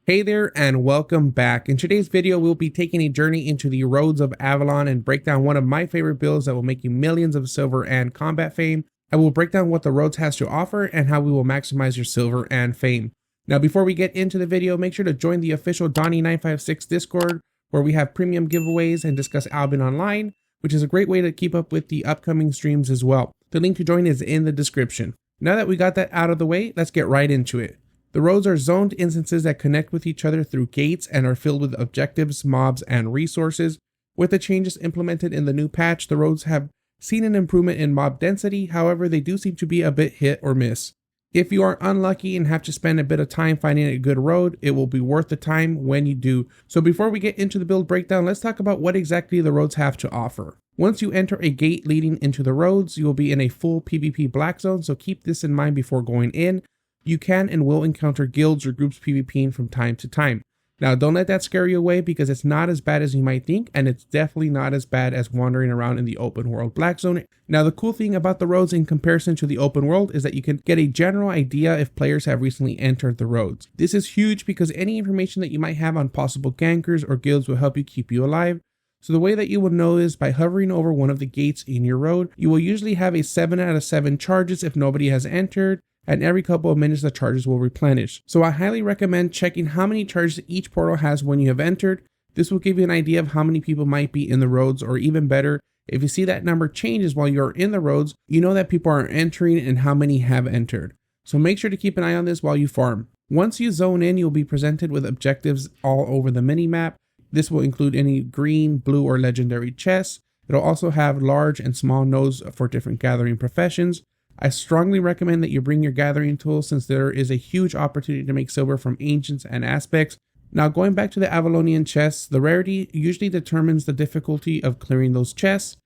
Hey there and welcome back. In today's video, we'll be taking a journey into the Roads of Avalon and break down one of my favorite builds that will make you millions of silver and combat fame. I will break down what the Roads has to offer and how we will maximize your silver and fame. Now, before we get into the video, make sure to join the official Donnie956 Discord, where we have premium giveaways and discuss Albion Online, which is a great way to keep up with the upcoming streams as well. The link to join is in the description. Now that we got that out of the way, let's get right into it. The roads are zoned instances that connect with each other through gates and are filled with objectives, mobs, and resources. With the changes implemented in the new patch, the roads have seen an improvement in mob density. However, they do seem to be a bit hit or miss. If you are unlucky and have to spend a bit of time finding a good road, it will be worth the time when you do. So before we get into the build breakdown, let's talk about what exactly the roads have to offer. Once you enter a gate leading into the roads, you will be in a full PvP black zone, so keep this in mind before going in. You can and will encounter guilds or groups PvPing from time to time. Now, don't let that scare you away because it's not as bad as you might think, and it's definitely not as bad as wandering around in the open world black zone. Now, the cool thing about the roads in comparison to the open world is that you can get a general idea if players have recently entered the roads. This is huge because any information that you might have on possible gankers or guilds will help you keep you alive. So the way that you will know is by hovering over one of the gates in your road. You will usually have a 7 out of 7 charges if nobody has entered, and every couple of minutes the charges will replenish. So I highly recommend checking how many charges each portal has when you have entered. This will give you an idea of how many people might be in the roads, or even better, if you see that number changes while you're in the roads, you know that people are entering and how many have entered. So make sure to keep an eye on this while you farm. Once you zone in, you'll be presented with objectives all over the mini-map. This will include any green, blue, or legendary chests. It'll also have large and small nodes for different gathering professions. I strongly recommend that you bring your gathering tools since there is a huge opportunity to make silver from ancients and aspects. Now, going back to the Avalonian chests, the rarity usually determines the difficulty of clearing those chests.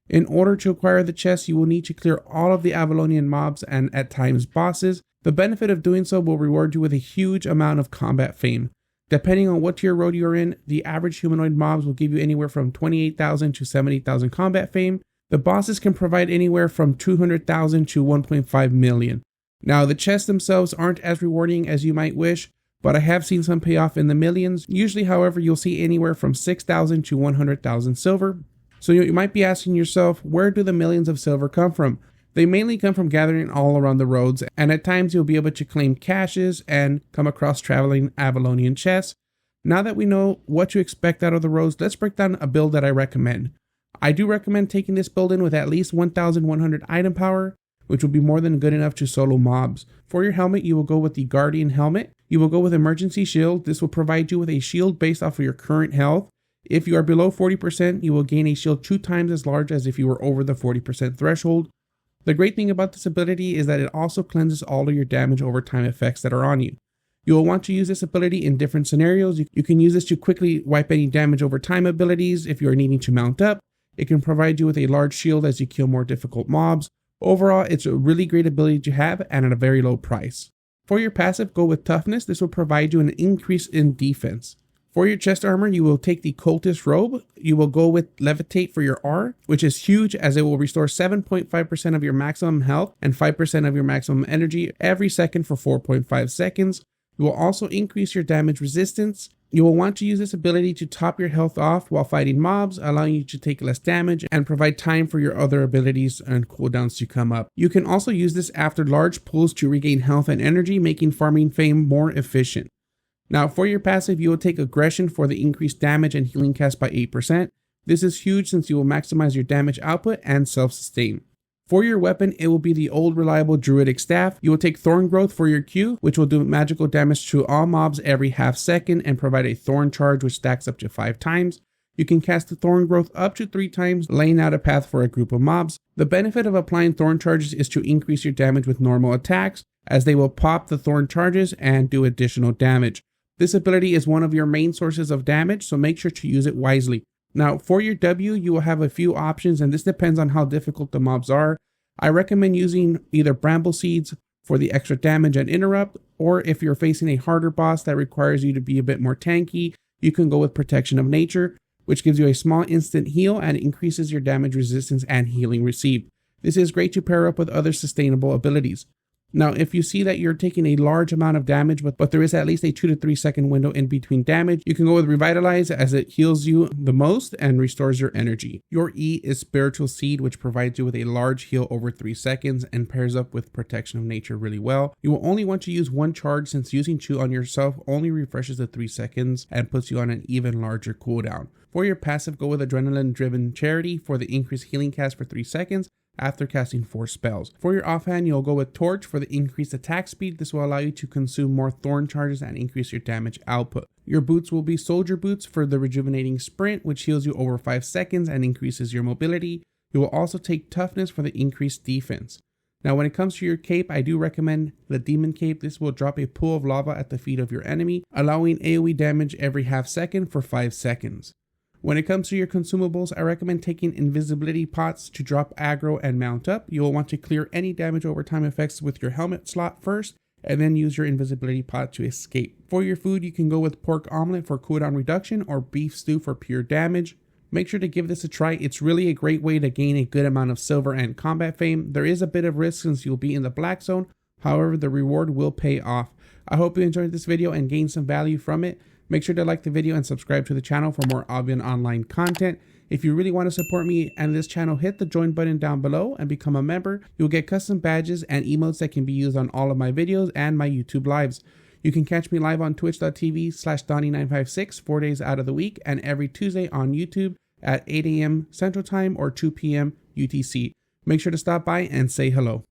In order to acquire the chests, you will need to clear all of the Avalonian mobs and at times bosses. The benefit of doing so will reward you with a huge amount of combat fame. Depending on what tier road you're in, the average humanoid mobs will give you anywhere from 28,000 to 70,000 combat fame. The bosses can provide anywhere from 200,000 to 1.5 million. Now, the chests themselves aren't as rewarding as you might wish, but I have seen some pay off in the millions. Usually, however, you'll see anywhere from 6,000 to 100,000 silver. So you might be asking yourself, where do the millions of silver come from? They mainly come from gathering all around the roads, and at times you'll be able to claim caches and come across traveling Avalonian chests. Now that we know what to expect out of the roads, let's break down a build that I recommend. I do recommend taking this build in with at least 1,100 item power, which will be more than good enough to solo mobs. For your helmet, you will go with the Guardian helmet. You will go with Emergency Shield. This will provide you with a shield based off of your current health. If you are below 40%, you will gain a shield 2 times as large as if you were over the 40% threshold. The great thing about this ability is that it also cleanses all of your damage over time effects that are on you. You will want to use this ability in different scenarios. You can use this to quickly wipe any damage over time abilities if you are needing to mount up. It can provide you with a large shield as you kill more difficult mobs. Overall, it's a really great ability to have and at a very low price. For your passive, go with Toughness. This will provide you an increase in defense. For your chest armor, you will take the Cultist Robe. You will go with Levitate for your R, which is huge as it will restore 7.5% of your maximum health and 5% of your maximum energy every second for 4.5 seconds. You will also increase your damage resistance. You will want to use this ability to top your health off while fighting mobs, allowing you to take less damage and provide time for your other abilities and cooldowns to come up. You can also use this after large pulls to regain health and energy, making farming fame more efficient. Now, for your passive, you will take Aggression for the increased damage and healing cast by 8%. This is huge since you will maximize your damage output and self-sustain. For your weapon, it will be the old reliable Druidic Staff. You will take Thorn Growth for your Q, which will do magical damage to all mobs every half second and provide a Thorn Charge which stacks up to 5 times. You can cast the Thorn Growth up to 3 times, laying out a path for a group of mobs. The benefit of applying Thorn Charges is to increase your damage with normal attacks, as they will pop the Thorn Charges and do additional damage. This ability is one of your main sources of damage, so make sure to use it wisely. Now, for your W, you will have a few options, and this depends on how difficult the mobs are. I recommend using either Bramble Seeds for the extra damage and interrupt, or if you're facing a harder boss that requires you to be a bit more tanky, you can go with Protection of Nature, which gives you a small instant heal and increases your damage resistance and healing received. This is great to pair up with other sustainable abilities. Now, if you see that you're taking a large amount of damage, but there is at least a 2 to 3 second window in between damage, you can go with Revitalize as it heals you the most and restores your energy. Your E is Spiritual Seed, which provides you with a large heal over 3 seconds and pairs up with Protection of Nature really well. You will only want to use one charge since using Chew on yourself only refreshes the 3 seconds and puts you on an even larger cooldown. For your passive, go with Adrenaline Driven Charity for the increased healing cast for 3 seconds after casting 4 spells. For your offhand, you'll go with Torch for the increased attack speed. This will allow you to consume more thorn charges and increase your damage output. Your boots will be Soldier Boots for the rejuvenating sprint, which heals you over 5 seconds and increases your mobility. You will also take Toughness for the increased defense. Now, when it comes to your cape, I do recommend the Demon Cape. This will drop a pool of lava at the feet of your enemy, allowing AoE damage every half second for 5 seconds. When it comes to your consumables, I recommend taking invisibility pots to drop aggro and mount up. You will want to clear any damage over time effects with your helmet slot first, and then use your invisibility pot to escape. For your food, you can go with pork omelet for cooldown reduction or beef stew for pure damage. Make sure to give this a try. It's really a great way to gain a good amount of silver and combat fame. There is a bit of risk since you'll be in the black zone. However, the reward will pay off. I hope you enjoyed this video and gained some value from it. Make sure to like the video and subscribe to the channel for more Albion Online content. If you really want to support me and this channel, hit the join button down below and become a member. You'll get custom badges and emotes that can be used on all of my videos and my YouTube lives. You can catch me live on twitch.tv/Donnie956 4 days out of the week and every Tuesday on YouTube at 8 a.m. Central Time or 2 p.m. UTC. Make sure to stop by and say hello.